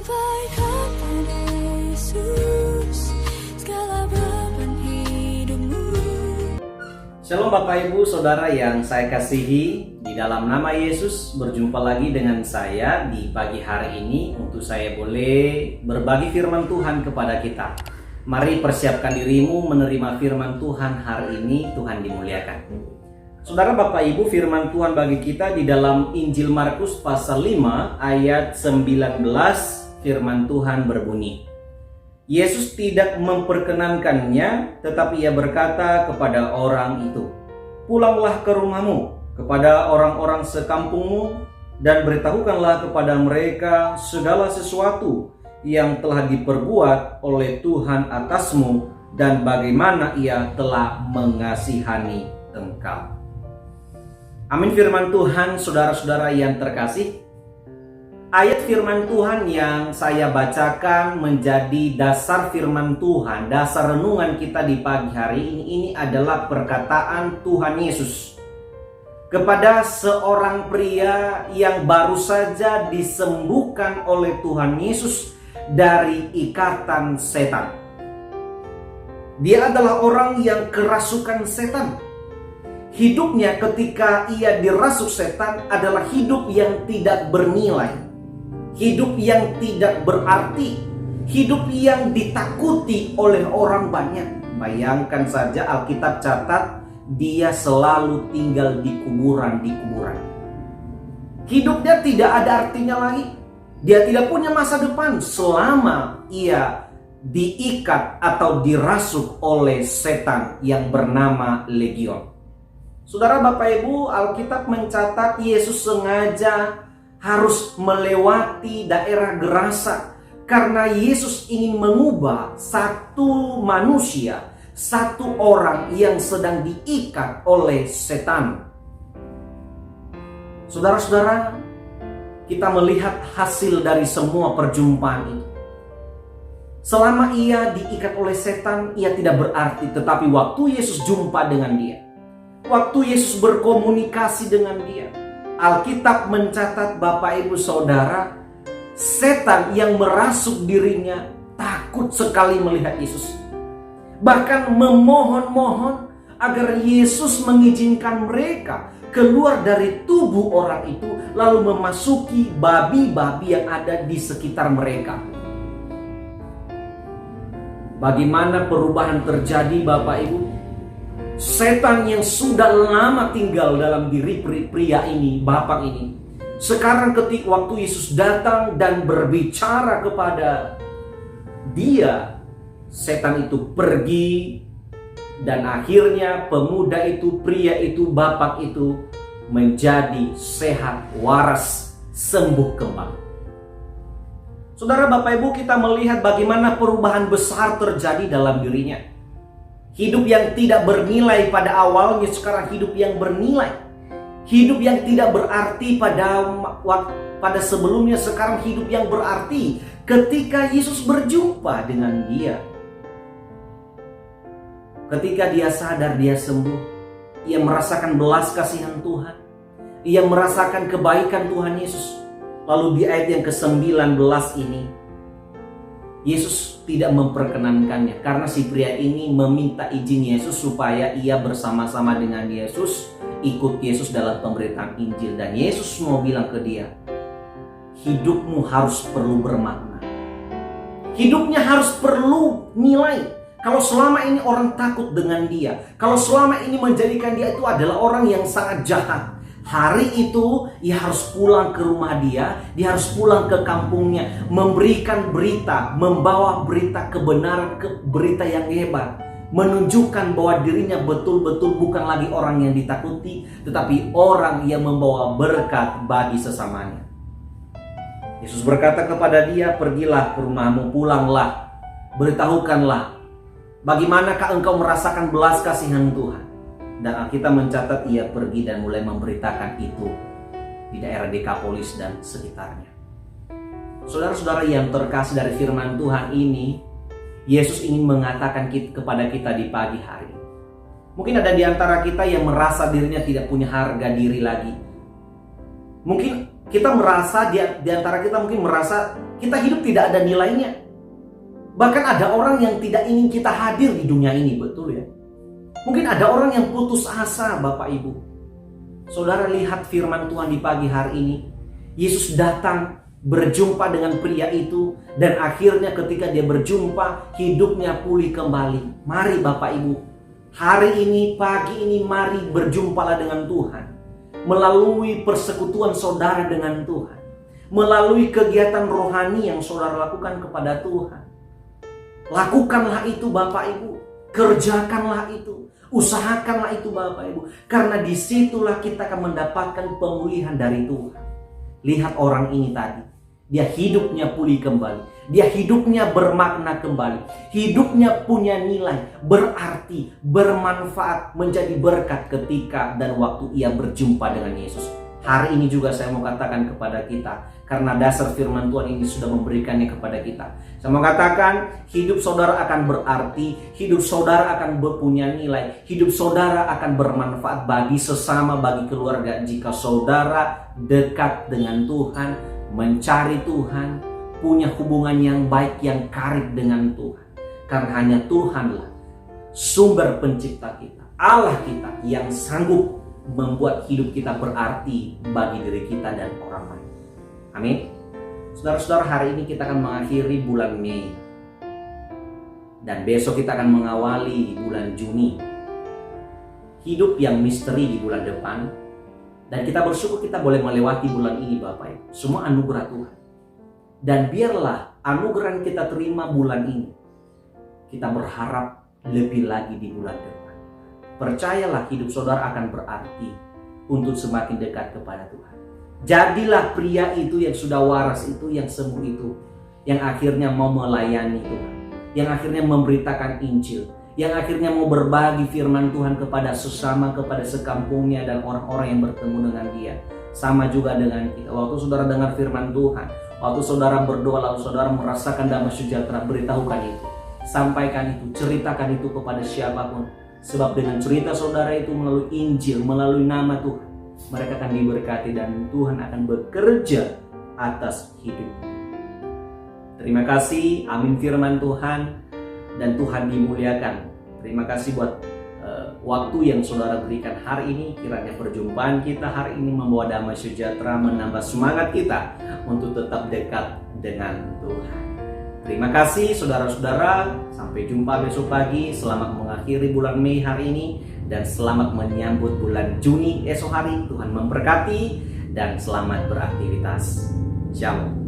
Sampaikan pada Yesus segala beban hidupmu. Shalom Bapak Ibu Saudara yang saya kasihi, di dalam nama Yesus berjumpa lagi dengan saya di pagi hari ini untuk saya boleh berbagi firman Tuhan kepada kita. Mari persiapkan dirimu menerima firman Tuhan hari ini. Tuhan dimuliakan. Saudara Bapak Ibu, firman Tuhan bagi kita di dalam Injil Markus pasal 5 ayat 19, firman Tuhan berbunyi, Yesus tidak memperkenankannya, tetapi ia berkata kepada orang itu, "Pulanglah ke rumahmu, kepada orang-orang sekampungmu, dan beritahukanlah kepada mereka segala sesuatu yang telah diperbuat oleh Tuhan atasmu, dan bagaimana ia telah mengasihani engkau." Amin. Firman Tuhan, saudara-saudara yang terkasih, ayat firman Tuhan yang saya bacakan menjadi dasar firman Tuhan, dasar renungan kita di pagi hari ini adalah perkataan Tuhan Yesus kepada seorang pria yang baru saja disembuhkan oleh Tuhan Yesus dari ikatan setan. Dia adalah orang yang kerasukan setan. Hidupnya ketika ia dirasuk setan adalah hidup yang tidak bernilai, hidup yang tidak berarti, hidup yang ditakuti oleh orang banyak. Bayangkan saja, Alkitab catat dia selalu tinggal di kuburan. Hidupnya tidak ada artinya lagi. Dia tidak punya masa depan selama ia diikat atau dirasuk oleh setan yang bernama Legion. Saudara Bapak Ibu, Alkitab mencatat Yesus sengaja harus melewati daerah Gerasa karena Yesus ingin mengubah satu manusia, satu orang yang sedang diikat oleh setan. Saudara-saudara, kita melihat hasil dari semua perjumpaan itu. Selama ia diikat oleh setan, ia tidak berarti, tetapi waktu Yesus jumpa dengan dia, waktu Yesus berkomunikasi dengan dia, Alkitab mencatat Bapak Ibu Saudara, setan yang merasuk dirinya takut sekali melihat Yesus. Bahkan memohon-mohon agar Yesus mengizinkan mereka keluar dari tubuh orang itu, lalu memasuki babi-babi yang ada di sekitar mereka. Bagaimana perubahan terjadi Bapak Ibu? Setan yang sudah lama tinggal dalam diri pria ini, bapak ini, sekarang ketika waktu Yesus datang dan berbicara kepada dia, setan itu pergi, dan akhirnya pemuda itu, pria itu, bapak itu menjadi sehat, waras, sembuh kembali. Saudara Bapak Ibu, kita melihat bagaimana perubahan besar terjadi dalam dirinya. Hidup yang tidak bernilai pada awalnya sekarang hidup yang bernilai. Hidup yang tidak berarti pada sebelumnya sekarang hidup yang berarti ketika Yesus berjumpa dengan dia. Ketika dia sadar dia sembuh, ia merasakan belas kasihan Tuhan. Ia merasakan kebaikan Tuhan Yesus. Lalu di ayat yang ke-19 ini, Yesus tidak memperkenankannya karena si pria ini meminta izin Yesus supaya ia bersama-sama dengan Yesus, ikut Yesus dalam pemberitaan Injil. Dan Yesus mau bilang ke dia, hidupmu harus perlu bermakna. Hidupnya harus perlu nilai. Kalau selama ini orang takut dengan dia, kalau selama ini menjadikan dia itu adalah orang yang sangat jahat, hari itu ia harus pulang ke rumah dia harus pulang ke kampungnya, memberikan berita, membawa berita kebenaran, berita yang hebat, menunjukkan bahwa dirinya betul-betul bukan lagi orang yang ditakuti, tetapi orang yang membawa berkat bagi sesamanya. Yesus berkata kepada dia, "Pergilah ke rumahmu, pulanglah, beritahukanlah bagaimanakah engkau merasakan belas kasihan Tuhan." Dan Alkitab mencatat ia pergi dan mulai memberitakan itu di daerah Dekapolis dan sekitarnya. Saudara-saudara yang terkasih, dari firman Tuhan ini, Yesus ingin mengatakan kepada kita di pagi hari. Mungkin ada di antara kita yang merasa dirinya tidak punya harga diri lagi. Mungkin Kita merasa, di antara kita mungkin merasa kita hidup tidak ada nilainya. Bahkan ada orang yang tidak ingin kita hadir di dunia ini, betul ya? Mungkin ada orang yang putus asa, Bapak Ibu. Saudara lihat firman Tuhan di pagi hari ini. Yesus datang berjumpa dengan pria itu, dan akhirnya ketika dia berjumpa, hidupnya pulih kembali. Mari Bapak Ibu, hari ini, pagi ini, mari berjumpalah dengan Tuhan. Melalui persekutuan saudara dengan Tuhan, melalui kegiatan rohani yang saudara lakukan kepada Tuhan. Lakukanlah itu Bapak Ibu, kerjakanlah itu, usahakanlah itu Bapak Ibu, karena disitulah kita akan mendapatkan pemulihan dari Tuhan. Lihat orang ini tadi, dia hidupnya pulih kembali, dia hidupnya bermakna kembali, hidupnya punya nilai, berarti, bermanfaat, menjadi berkat ketika dan waktu ia berjumpa dengan Yesus. Hari ini juga saya mau katakan kepada kita, karena dasar firman Tuhan ini sudah memberikannya kepada kita. Saya mau katakan, hidup saudara akan berarti, hidup saudara akan berpunya nilai, hidup saudara akan bermanfaat bagi sesama, bagi keluarga, jika saudara dekat dengan Tuhan, mencari Tuhan, punya hubungan yang baik, yang karib dengan Tuhan. Karena hanya Tuhanlah sumber pencipta kita, Allah kita, yang sanggup membuat hidup kita berarti bagi diri kita dan orang lain. Amin. Saudara-saudara, hari ini kita akan mengakhiri bulan Mei, dan besok kita akan mengawali bulan Juni. Hidup yang misteri di bulan depan, dan kita bersyukur kita boleh melewati bulan ini Bapak Ibu. Semua anugerah Tuhan. Dan biarlah anugerah yang kita terima bulan ini, kita berharap lebih lagi di bulan depan. Percayalah, hidup saudara akan berarti untuk semakin dekat kepada Tuhan. Jadilah pria itu yang sudah waras itu, yang sembuh itu, yang akhirnya mau melayani Tuhan, yang akhirnya memberitakan Injil, yang akhirnya mau berbagi firman Tuhan kepada sesama, kepada sekampungnya dan orang-orang yang bertemu dengan dia. Sama juga dengan kita. Waktu saudara dengar firman Tuhan, waktu saudara berdoa, lalu saudara merasakan damai sejahtera, beritahukan itu, sampaikan itu, ceritakan itu kepada siapapun. Sebab dengan cerita saudara itu, melalui Injil, melalui nama Tuhan, mereka akan diberkati dan Tuhan akan bekerja atas hidup. Terima kasih, amin firman Tuhan, dan Tuhan dimuliakan. Terima kasih buat waktu yang saudara berikan hari ini. Kiranya perjumpaan kita hari ini membawa damai sejahtera, menambah semangat kita untuk tetap dekat dengan Tuhan. Terima kasih saudara-saudara, sampai jumpa besok pagi. Selamat mengakhiri bulan Mei hari ini, dan selamat menyambut bulan Juni esok hari. Tuhan memberkati dan selamat beraktivitas. Shalom.